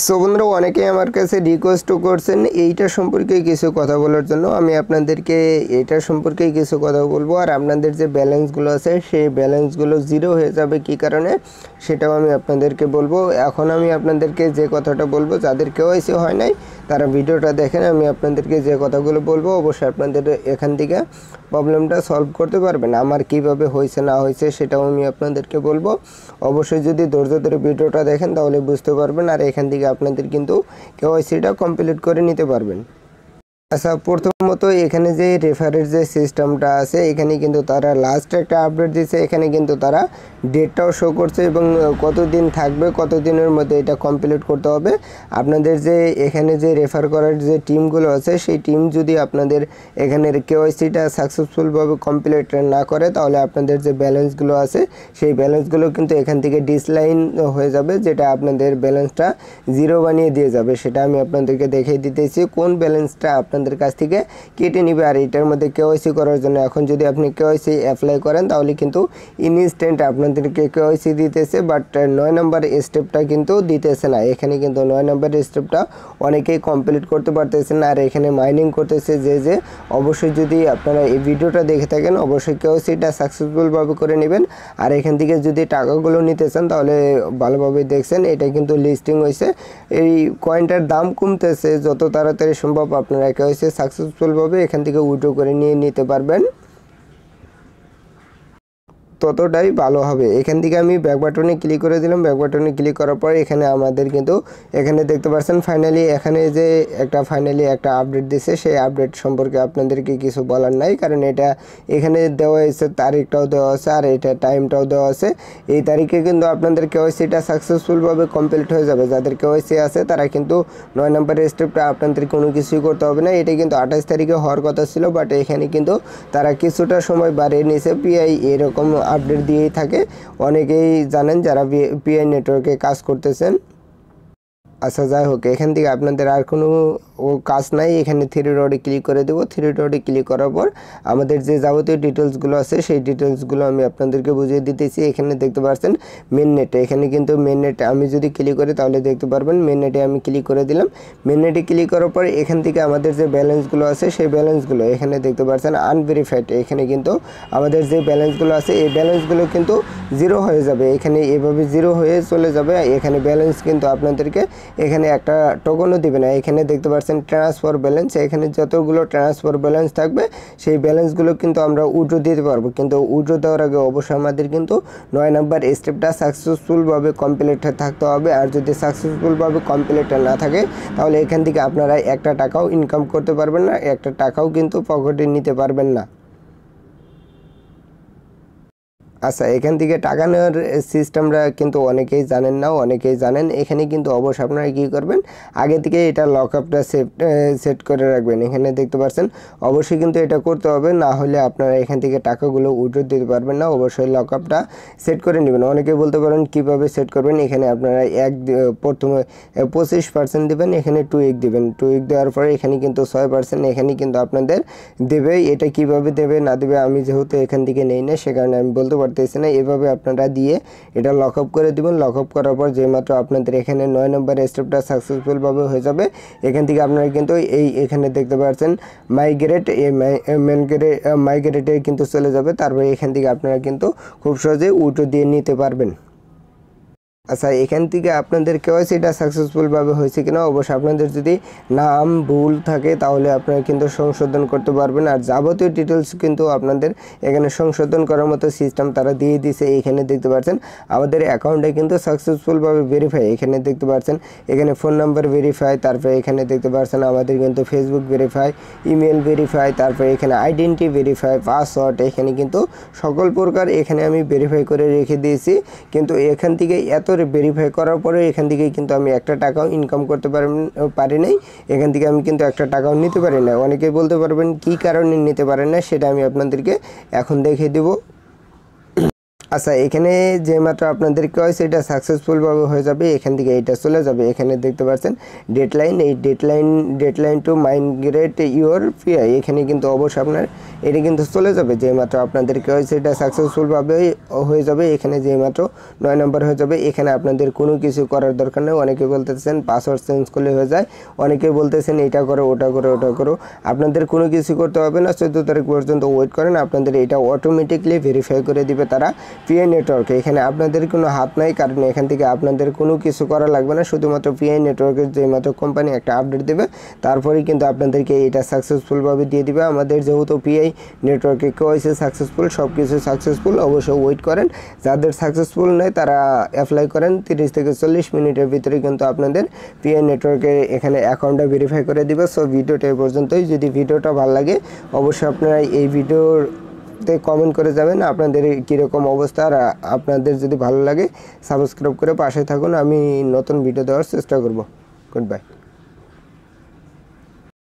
So বন্ধুরা অনেকেই আমার কাছে রিকোয়েস্টও করছেন এইটা সম্পর্কে কিছু কথা বলার জন্য। আমি আপনাদেরকে এটা সম্পর্কে কিছু কথা বলবো, আর আপনাদের যে ব্যালেন্সগুলো আছে সেই ব্যালেন্সগুলো জিরো হয়ে যাবে কী কারণে সেটাও আমি আপনাদেরকে বলবো। এখন আমি আপনাদেরকে যে কথাটা বলবো, যাদের কেওয়াইসি হয় নাই তারা ভিডিওটা দেখেন। আমি আপনাদেরকে যে কথাগুলো বলবো অবশ্যই আপনাদের এখান থেকে প্রবলেমটা সলভ করতে পারবেন। আমার কিভাবে হয়েছে না হয়েছে সেটাও আমি আপনাদেরকে বলবো। অবশ্যই যদি ধৈর্য ধরে ভিডিওটা দেখেন তাহলে বুঝতে পারবেন, আর এখান থেকে আপনাদের কিন্তু কেওয়াইসিটা কমপ্লিট করে নিতে পারবেন। আচ্ছা, প্রথমত এখানে যে রেফারের যে সিস্টেমটা আছে এখানে কিন্তু তারা লাস্ট একটা আপডেট দিয়েছে। এখানে কিন্তু তারা ডেটটাও শো করছে এবং কতদিন থাকবে, কতদিনের মধ্যে এটা কমপ্লিট করতে হবে। আপনাদের যে এখানে যে রেফার করার যে টিমগুলো আছে সেই টিম যদি আপনাদের এখানের কেওয়াইসিটা সাকসেসফুলভাবে কমপ্লিট না করে তাহলে আপনাদের যে ব্যালেন্সগুলো আছে সেই ব্যালেন্সগুলো কিন্তু এখান থেকে ডিসলাইন হয়ে যাবে, যেটা আপনাদের ব্যালেন্সটা জিরো বানিয়ে দিয়ে যাবে। সেটা আমি আপনাদেরকে দেখিয়ে দিতেছি কোন ব্যালেন্সটা আপনাদের কাছ থেকে কেটে নিবে। আর এটার মধ্যে কেওয়াইসি করার জন্য এখন যদি আপনি কেওয়াইসি অ্যাপ্লাই করেন তাহলে কিন্তু ইনস্ট্যান্ট আপনাদেরকে কেওয়াইসি দিতেছে, বাট 9 নম্বর স্টেপটা কিন্তু দিতেছে না। এখানে কিন্তু 9 নম্বর স্টেপটা অনেকেই কমপ্লিট করতে পারতেছেন। আর এখানে মাইনিং করতেছে যে অবশ্যই যদি আপনারা এই ভিডিওটা দেখে থাকেন অবশ্যই কেওয়াইসিটা সাকসেসফুলভাবে করে নেবেন। আর এখান থেকে যদি টাকাগুলো নিতে চান তাহলে ভালোভাবে দেখছেন এটা কিন্তু লিস্টিং হয়েছে। এই কয়েনটার দাম কমতেছে, যত তাড়াতাড়ি সম্ভব আপনারা কেওয়াইসি সাকসেসফুলভাবে এখান থেকে উইথড্র করে নিয়ে নিতে পারবেন, ততটাই ভালো হবে। এখান থেকে আমি ব্যাক বাটনে ক্লিক করে দিলাম। ব্যাক বাটনে ক্লিক করার পর এখানে আমাদের কিন্তু এখানে দেখতে পাচ্ছেন ফাইনালি এখানে যে একটা আপডেট দিছে সেই আপডেট সম্পর্কে আপনাদেরকে কিছু বলার নাই, কারণ এটা এখানে দেওয়া হয়েছে, তারিখটাও দেওয়া আছে আর এটা টাইমটাও দেওয়া আছে। এই তারিখে কিন্তু আপনাদের কেওয়াইসিটা সাকসেসফুলভাবে কমপ্লিট হয়ে যাবে। যাদের কেওয়াইসি আছে তারা কিন্তু 9 নম্বরের স্টেপটা আপনাদের কোনো কিছুই করতে হবে না। এটা কিন্তু 28 তারিখে হওয়ার কথা ছিল, বাট এখানে কিন্তু তারা কিছুটা সময় বাড়িয়ে নিয়েছে। পিআই এরকম আপডেট দিয়েই থাকে, অনেকেই জানেন যারা পিআই নেটওয়ার্কে কাজ করতেছেন। আচ্ছা যাই হোক, এখান থেকে আপনাদের আর কোনো কাজ নাই। এখানে থ্রি ডটে ক্লিক করে দেবো। থ্রি ডটে ক্লিক করার পর আমাদের যে যাবতীয় ডিটেলসগুলো আছে সেই ডিটেলসগুলো আমি আপনাদেরকে বুঝিয়ে দিতেছি। এখানে দেখতে পাচ্ছেন মেন নেটে, এখানে কিন্তু মেন নেটে আমি যদি ক্লিক করি তাহলে দেখতে পারবেন মেন নেটে আমি ক্লিক করে দিলাম। মেন নেটে ক্লিক করার পর এখান থেকে আমাদের যে ব্যালেন্সগুলো আছে সেই ব্যালেন্সগুলো এখানে দেখতে পাচ্ছেন আনভেরিফাইড। এখানে কিন্তু আমাদের যে ব্যালেন্সগুলো আছে এই ব্যালেন্সগুলো কিন্তু জিরো হয়ে যাবে। এখানে এভাবে জিরো হয়ে চলে যাবে। এখানে ব্যালেন্স কিন্তু আপনাদেরকে এখানে একটা টোকনও দিবে না। এখানে দেখতে পাচ্ছেন ট্রান্সফার ব্যালেন্স, এখানে যতগুলো ট্রান্সফার ব্যালেন্স থাকবে সেই ব্যালেন্সগুলো কিন্তু আমরা উইথড্র দিতে পারবো। কিন্তু উইথড্র দেওয়ার আগে অবশ্যই আমাদের কিন্তু 9 নম্বর স্টেপটা সাকসেসফুলভাবে কমপ্লিট থাকতে হবে। আর যদি সাকসেসফুলভাবে কমপ্লিট না থাকে তাহলে এখান থেকে আপনারা একটা টাকাও ইনকাম করতে পারবেন না, একটা টাকাও কিন্তু পকেটে নিতে পারবেন না। আচ্ছা, এখান থেকে টাকা নেওয়ার সিস্টেমটা কিন্তু অনেকেই জানেন না, অনেকেই জানেন। এখানে কিন্তু অবশ্যই আপনারা কী করবেন, আগে থেকে এটা লকআপটা সেট করে রাখবেন। এখানে দেখতে পাচ্ছেন অবশ্যই কিন্তু এটা করতে হবে, না হলে আপনারা এখান থেকে টাকাগুলো উইথড্র দিতে পারবেন না। অবশ্যই লকআপটা সেট করে নেবেন। অনেকে বলতে পারেন কিভাবে সেট করবেন। এখানে আপনারা প্রথমে 25% দেবেন, এখানে 2 উইক দেবেন। 2 উইক দেওয়ার পরে এখানে কিন্তু 6% এখানে কিন্তু আপনাদের দেবে। এটা কিভাবে দেবে না দেবে আমি যেহেতু এখান থেকে নেই না সে কারণে আমি বলতে পারতেছি না। এভাবে আপনারা দিয়ে এটা লকআপ করে দেবেন। লকআপ করার পর যেমাত্র আপনাদের এখানে 9 নম্বর স্টেপটা সাকসেসফুলভাবে হয়ে যাবে এখান থেকে আপনারা কিন্তু এখানে দেখতে পাচ্ছেন মাইগ্রেট, এই মাইগ্রেটে কিন্তু চলে যাবে। তারপরে এখান থেকে আপনারা কিন্তু খুব সহজে উইথড্র দিয়ে নিতে পারবেন। আচ্ছা, এখান থেকে আপনাদের কেওয়াইসিটা সাকসেসফুলভাবে হয়েছে কিনা অবশ্যই আপনাদের যদি নাম ভুল থাকে তাহলে আপনারা কিন্তু সংশোধন করতে পারবেন। আর যাবতীয় ডিটেলস কিন্তু আপনাদের এখানে সংশোধন করার মতো সিস্টেম তারা দিয়ে দিয়েছে। এখানে দেখতে পাচ্ছেন আমাদের অ্যাকাউন্টে কিন্তু সাকসেসফুলভাবে ভেরিফাই, এখানে দেখতে পাচ্ছেন এখানে ফোন নাম্বার ভেরিফাই, তারপরে এখানে দেখতে পাচ্ছেন আমাদের কিন্তু ফেসবুক ভেরিফাই, ইমেল ভেরিফাই, তারপরে এখানে আইডেন্টি ভেরিফাই, পাসওয়ার্ড, এখানে কিন্তু সকল প্রকার এখানে আমি ভেরিফাই করে রেখে দিয়েছি। কিন্তু এখান থেকে এত ভেরিফাই করার পরে এখান থেকে কিন্তু আমি একটা টাকাও ইনকাম করতে পারি নাই। এখান থেকে আমি কিন্তু একটা টাকাও নিতে পারি না। অনেকেই বলতে পারবেন কী কারণে নিতে পারেন না, সেটা আমি আপনাদেরকে এখন দেখিয়ে দেব। আচ্ছা, এখানে যে মাত্র আপনাদেরকে হয়েছে এটা সাকসেসফুলভাবে হয়ে যাবে, এখান থেকে এটা চলে যাবে। এখানে দেখতে পাচ্ছেন ডেডলাইন, এই deadline two migrate your PI, এখানে কিন্তু অবশ্যই আপনার এটা কিন্তু চলে যাবে। যে মাত্র আপনাদেরকে হয়েছে এটা সাকসেসফুলভাবে হয়ে যাবে। এখানে যে মাত্র 9 নম্বর হয়ে যাবে। এখানে আপনাদের কোনো কিছু করার দরকার নেই। অনেকে বলতেছেন পাসওয়ার্ড চেঞ্জ করলে হয়ে যায়, অনেকে বলতেছেন এটা করো ওটা করো ওটা করো। আপনাদের কোনো কিছু করতে হবে না, 14 তারিখ পর্যন্ত ওয়েট করেন। আপনাদের এটা অটোমেটিকলি ভেরিফাই করে দিবে তারা পিআই নেটওয়ার্কে। এখানে আপনাদের কোনো হাত নাই, কারণ এখান থেকে আপনাদের কোনো কিছু করা লাগবে না। শুধুমাত্র পিআই নেটওয়ার্কের যে মাত্র কোম্পানি একটা আপডেট দেবে, তারপরেই কিন্তু আপনাদেরকে এটা সাকসেসফুলভাবে দিয়ে দিবে। আমাদের যেহেতু পিআই নেটওয়ার্কে কেওয়াইসি সাকসেসফুল, সব কিছু সাকসেসফুল, অবশ্যই ওয়েট করেন। যাদের সাকসেসফুল নেই তারা অ্যাপ্লাই করেন, 30 থেকে 40 মিনিটের ভিতরে কিন্তু আপনাদের পিআই নেটওয়ার্কে এখানে অ্যাকাউন্টটা ভেরিফাই করে দিবে। সো ভিডিওটা এই পর্যন্তই। যদি ভিডিওটা ভালো লাগে অবশ্যই আপনারা এই ভিডিওর কমেন্ট করে যাবেন আপনাদের কীরকম অবস্থা। আর আপনাদের যদি ভালো লাগে সাবস্ক্রাইব করে পাশে থাকুন, আমি নতুন ভিডিও দেওয়ার চেষ্টা করব। Good bye.